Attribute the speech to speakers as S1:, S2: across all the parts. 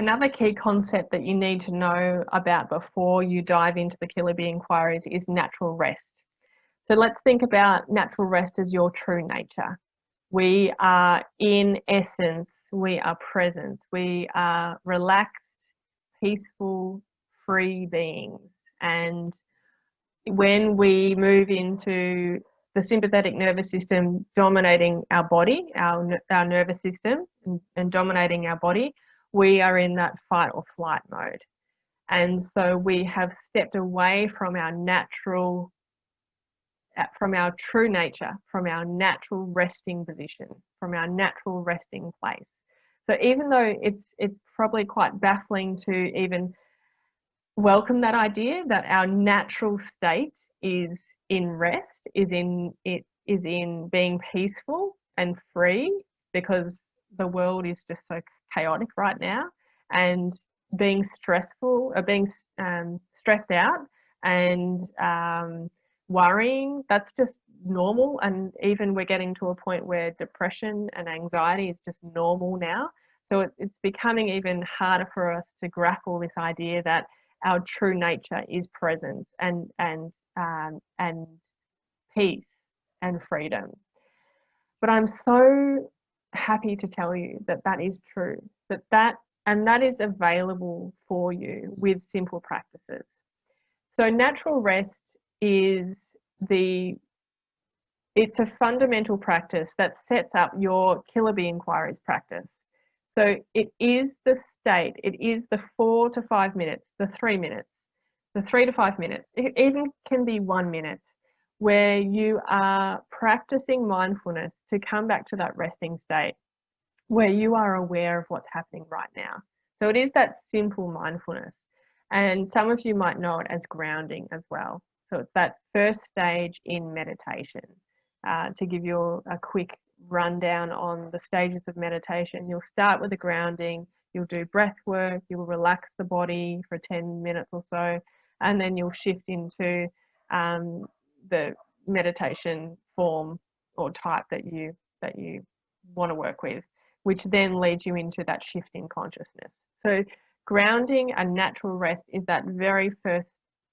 S1: Another key concept that you need to know about before you dive into the Killer Bee inquiries is natural rest. So let's think about natural rest as your true nature. We are, in essence, we are present. We are relaxed, peaceful, free beings. And when we move into the sympathetic nervous system dominating our body, our nervous system, and dominating our body, we are in that fight or flight mode. And so we have stepped away from our natural, from our true nature, from our natural resting position, from our natural resting place. So even though it's probably quite baffling to even welcome that idea that our natural state is in rest, is in being peaceful and free, because the world is just so chaotic right now, and being stressful or being stressed out and worrying, that's just normal. And even we're getting to a point where depression and anxiety is just normal now. So it's becoming even harder for us to grapple this idea that our true nature is presence and peace and freedom. But I'm so happy to tell you that that is true, that is available for you with simple practices. So natural rest is it's a fundamental practice that sets up your Killer Bee inquiries practice. So it is the state, it is the 4 to 5 minutes, the 3 minutes, the 3 to 5 minutes, it even can be 1 minute, where you are practicing mindfulness to come back to that resting state, where you are aware of what's happening right now. So it is that simple mindfulness. And some of you might know it as grounding as well. So it's that first stage in meditation. To give you a quick rundown on the stages of meditation, you'll start with the grounding, you'll do breath work, you'll relax the body for 10 minutes or so, and then you'll shift into the meditation form or type that you want to work with, which then leads you into that shift in consciousness. So grounding and natural rest is that very first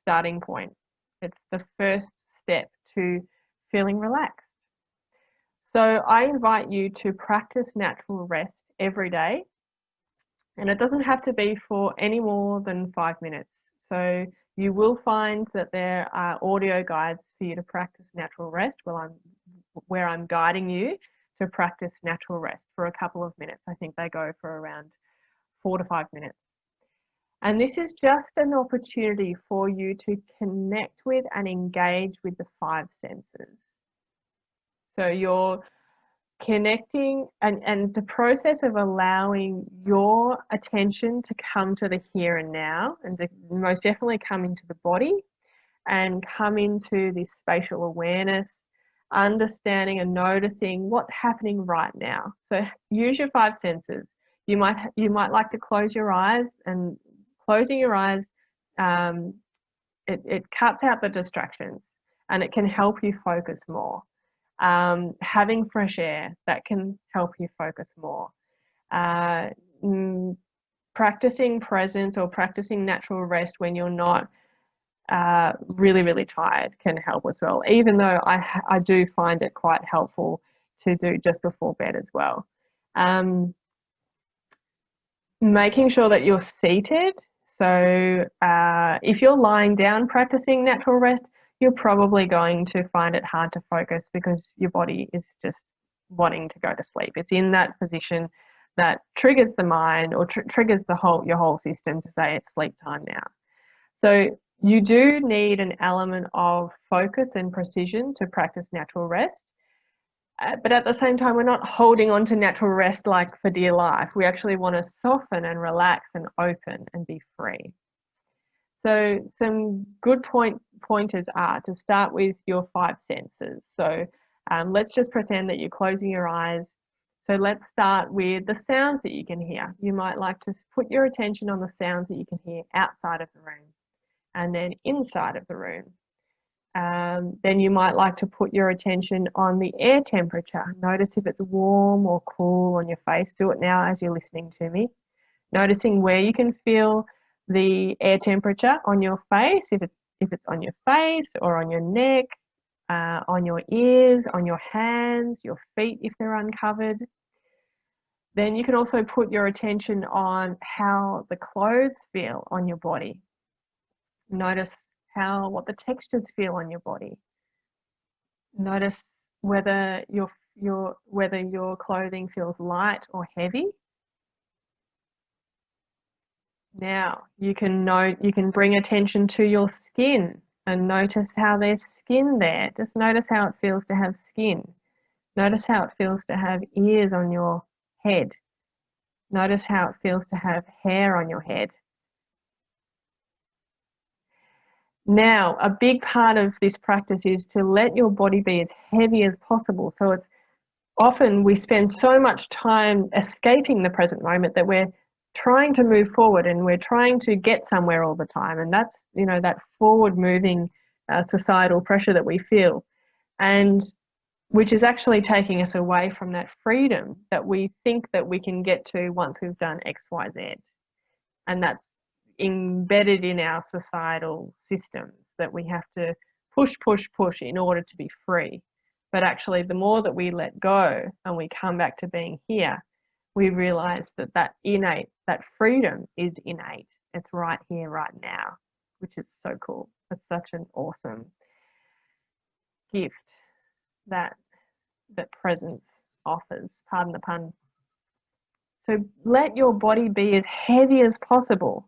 S1: starting point. It's the first step to feeling relaxed. So I invite you to practice natural rest every day, and it doesn't have to be for any more than 5 minutes. So you will find that there are audio guides for you to practice natural rest where I'm guiding you to practice natural rest for a couple of minutes. I think they go for around 4 to 5 minutes. And this is just an opportunity for you to connect with and engage with the 5 senses. So you're connecting and the process of allowing your attention to come to the here and now, and to most definitely come into the body and come into this spatial awareness, understanding and noticing what's happening right now. So use your 5 senses. You might like to close your eyes, and closing your eyes, it cuts out the distractions and it can help you focus more. Having fresh air, that can help you focus more. Practicing presence or practicing natural rest when you're not really, really tired can help as well, even though I do find it quite helpful to do just before bed as well. Making sure that you're seated. So if you're lying down practicing natural rest, you're probably going to find it hard to focus because your body is just wanting to go to sleep. It's in that position that triggers the mind or triggers your whole system to say it's sleep time now. So you do need an element of focus and precision to practice natural rest. But at the same time, we're not holding on to natural rest like for dear life. We actually want to soften and relax and open and be free. So some good pointers are to start with your 5 senses. So let's just pretend that you're closing your eyes. So let's start with the sounds that you can hear. You might like to put your attention on the sounds that you can hear outside of the room and then inside of the room. Then you might like to put your attention on the air temperature. Notice if it's warm or cool on your face. Do it now as you're listening to me. Noticing where you can feel the air temperature on your face, if it's on your face or on your neck, on your ears, on your hands, your feet if they're uncovered. Then you can also put your attention on how the clothes feel on your body. Notice what the textures feel on your body. Notice whether your clothing feels light or heavy. Now you can bring attention to your skin and notice how there's skin there. Just notice how it feels to have skin. Notice how it feels to have ears on your head. Notice how it feels to have hair on your head. Now, a big part of this practice is to let your body be as heavy as possible. So it's often we spend so much time escaping the present moment that we're trying to move forward and we're trying to get somewhere all the time. And that's, that forward moving societal pressure that we feel, and which is actually taking us away from that freedom that we think that we can get to once we've done X, Y, Z. And that's embedded in our societal systems, that we have to push in order to be free. But actually, the more that we let go and we come back to being here, we realize that freedom is innate. It's right here, right now, which is so cool. It's such an awesome gift that presence offers, pardon the pun. So let your body be as heavy as possible.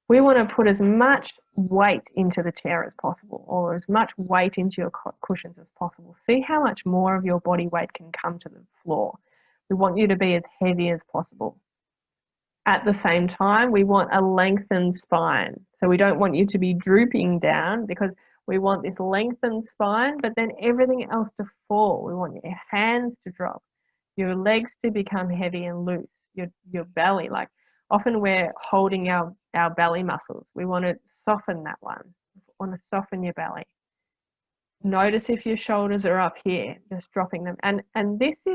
S1: We want to put as much weight into the chair as possible, or as much weight into your cushions as possible. See how much more of your body weight can come to the floor. We want you to be as heavy as possible. At the same time, we want a lengthened spine. So we don't want you to be drooping down, because we want this lengthened spine, but then everything else to fall. We want your hands to drop, your legs to become heavy and loose, your belly. Like often we're holding our belly muscles. We want to soften that one. We want to soften your belly. Notice if your shoulders are up here, just dropping them. And these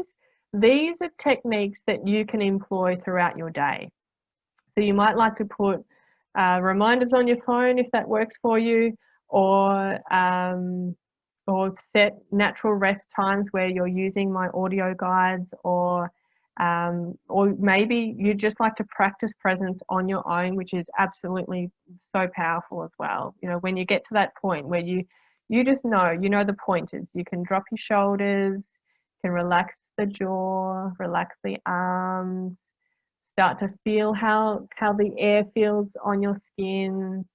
S1: are techniques that you can employ throughout your day. So you might like to put reminders on your phone if that works for you, or set natural rest times where you're using my audio guides, or maybe you just like to practice presence on your own, which is absolutely so powerful as well. When you get to that point where you just know, the pointers, you can drop your shoulders, you can relax the jaw, relax the arms, start to feel how the air feels on your skin.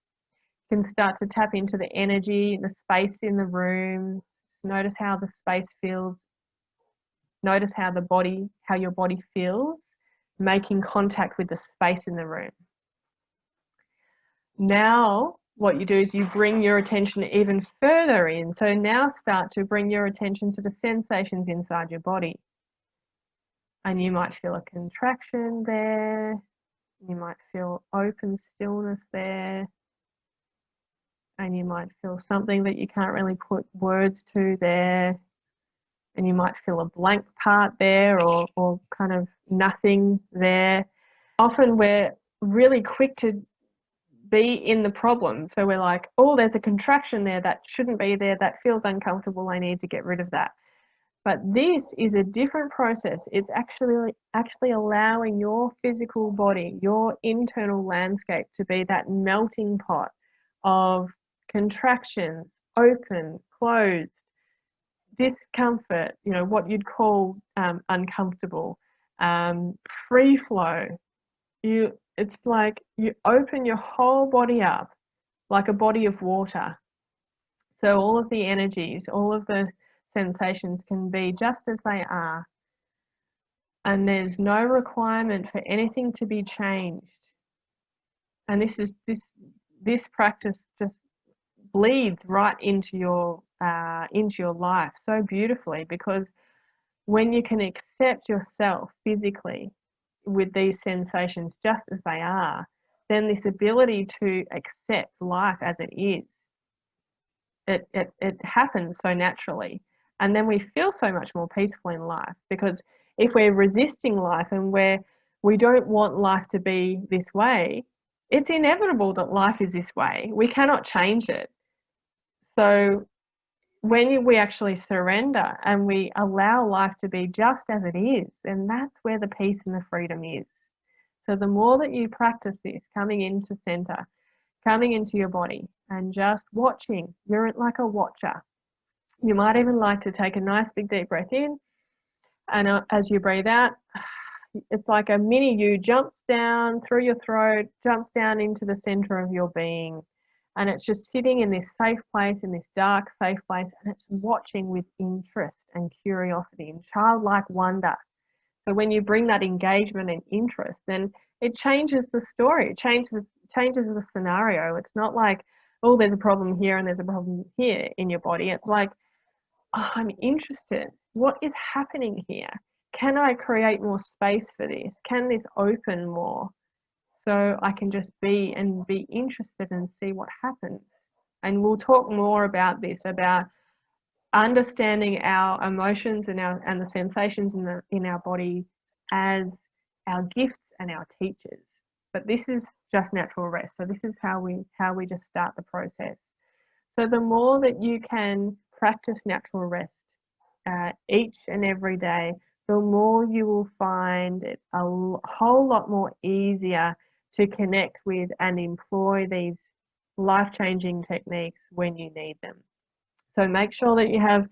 S1: You can start to tap into the energy, the space in the room. Notice how the space feels. Notice how your body feels, making contact with the space in the room. Now, what you do is you bring your attention even further in. So now start to bring your attention to the sensations inside your body. And you might feel a contraction there. You might feel open stillness there. And you might feel something that you can't really put words to there. And you might feel a blank part there, or kind of nothing there. Often we're really quick to be in the problem. So we're like, oh, there's a contraction there that shouldn't be there. That feels uncomfortable. I need to get rid of that. But this is a different process. It's actually allowing your physical body, your internal landscape, to be that melting pot of contractions, open, closed, discomfort, what you'd call uncomfortable, free flow. It's like you open your whole body up like a body of water. So all of the energies, all of the sensations can be just as they are. And there's no requirement for anything to be changed. And this practice just bleeds right into your life so beautifully, because when you can accept yourself physically with these sensations just as they are, then this ability to accept life as it is, it happens so naturally. And then we feel so much more peaceful in life, because if we're resisting life and we're we don't want life to be this way. It's inevitable that life is this way. We cannot change it. So when we actually surrender and we allow life to be just as it is, then that's where the peace and the freedom is. So the more that you practice this, coming into center, coming into your body and just watching, you're like a watcher. You might even like to take a nice big deep breath in, and as you breathe out, it's like a mini you jumps down through your throat, jumps down into the center of your being. And it's just sitting in this safe place, in this dark, safe place, and it's watching with interest and curiosity and childlike wonder. So when you bring that engagement and interest, then it changes the story, it changes the scenario. It's not like, oh, there's a problem here and there's a problem here in your body. It's like, oh, I'm interested. What is happening here? Can I create more space for this? Can this open more? So I can just be interested and see what happens. And we'll talk more about this, about understanding our emotions and the sensations in our body as our gifts and our teachers. But this is just natural rest. So this is how we just start the process. So the more that you can practice natural rest each and every day, the more you will find it a whole lot more easier to connect with and employ these life-changing techniques when you need them. So make sure that you have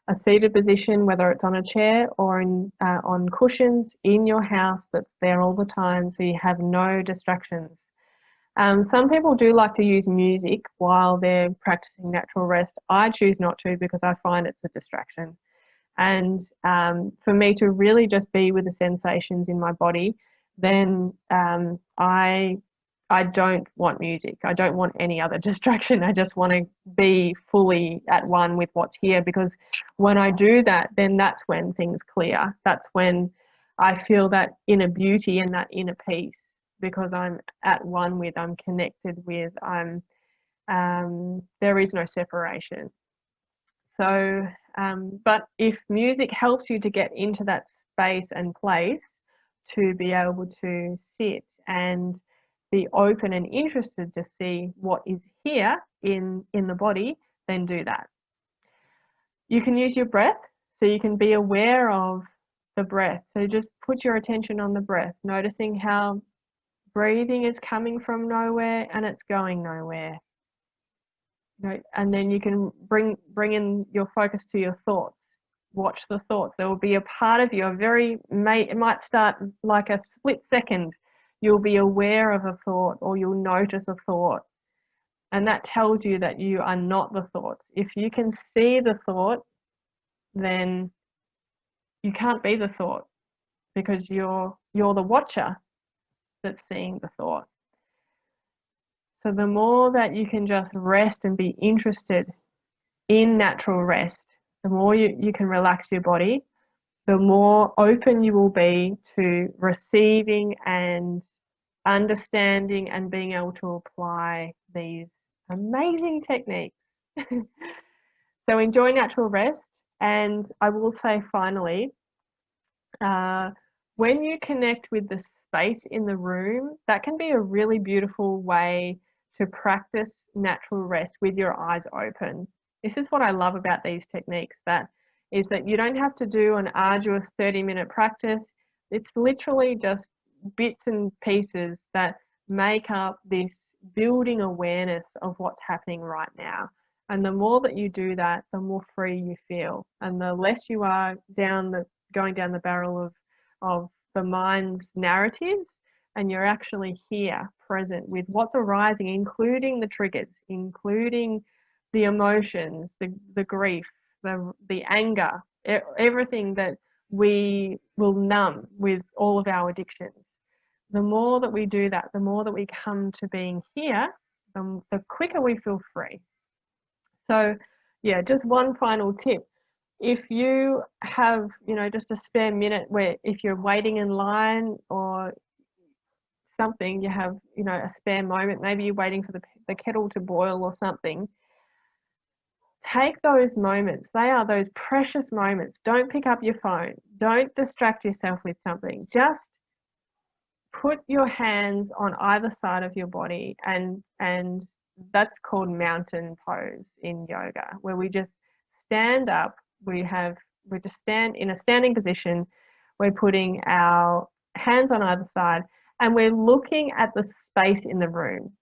S1: a seated position, whether it's on a chair or on cushions in your house, that's there all the time, so you have no distractions. Some people do like to use music while they're practicing natural rest. I choose not to because I find it's a distraction. And for me to really just be with the sensations in my body, then I don't want music. I don't want any other distraction. I just want to be fully at one with what's here, because when I do that, then that's when things clear. That's when I feel that inner beauty and that inner peace, because I'm at one with, I'm connected with, there is no separation. So, but if music helps you to get into that space and place to be able to sit and be open and interested to see what is here in the body, then do that. You can use your breath, so you can be aware of the breath. So just put your attention on the breath, noticing how breathing is coming from nowhere and it's going nowhere. And then you can bring in your focus to your thoughts. Watch the thoughts. There will be a part of you, it might start like a split second. You'll be aware of a thought, or you'll notice a thought. And that tells you that you are not the thoughts. If you can see the thought, then you can't be the thought, because you're the watcher that's seeing the thought. So the more that you can just rest and be interested in natural rest, the more you can relax your body, the more open you will be to receiving and understanding and being able to apply these amazing techniques. So enjoy natural rest. And I will say finally, when you connect with the space in the room, that can be a really beautiful way to practice natural rest with your eyes open. This is what I love about these techniques, that you don't have to do an arduous 30-minute practice. It's literally just bits and pieces that make up this building awareness of what's happening right now. And the more that you do that, the more free you feel, and the less you are going down the barrel of the mind's narratives, and you're actually here present with what's arising, including the triggers, including the emotions, the grief, the anger, everything that we will numb with all of our addictions. The more that we do that, the more that we come to being here, the quicker we feel free. So yeah, just one final tip. If you have, just a spare minute, where if you're waiting in line or something, you have, a spare moment, maybe you're waiting for the kettle to boil or something, take those moments. They are those precious moments. Don't pick up your phone. Don't distract yourself with something. Just put your hands on either side of your body, and that's called mountain pose in yoga, where we just stand up. We just stand in a standing position. We're putting our hands on either side, and we're looking at the space in the room.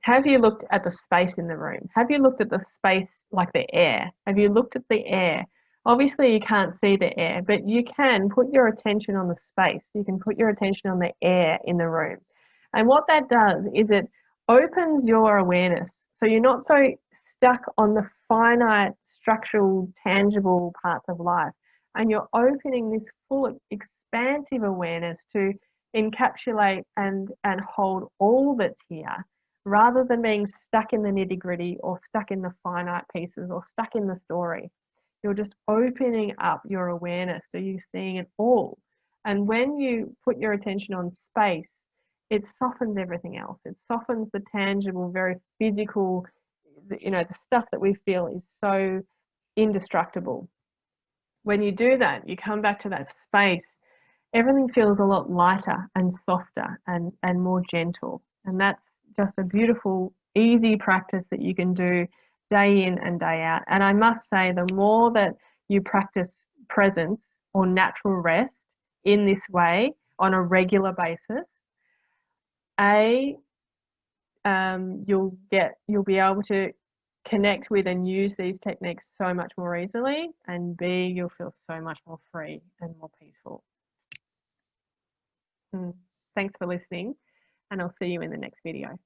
S1: Have you looked at the space in the room? Have you looked at the space, like the air? Have you looked at the air? Obviously, you can't see the air, but you can put your attention on the space. You can put your attention on the air in the room. And what that does is it opens your awareness. So you're not so stuck on the finite, structural, tangible parts of life. And you're opening this full, expansive awareness to encapsulate and hold all that's here, rather than being stuck in the nitty-gritty or stuck in the finite pieces or stuck in the story. You're just opening up your awareness, so you're seeing it all. And when you put your attention on space, it softens everything else. It softens the tangible, very physical, the stuff that we feel is so indestructible. When you do that, you come back to that space, everything feels a lot lighter and softer and more gentle. And that's just a beautiful, easy practice that you can do day in and day out. And I must say, the more that you practice presence or natural rest in this way on a regular basis, you'll be able to connect with and use these techniques so much more easily, and B, you'll feel so much more free and more peaceful. Thanks for listening, and I'll see you in the next video.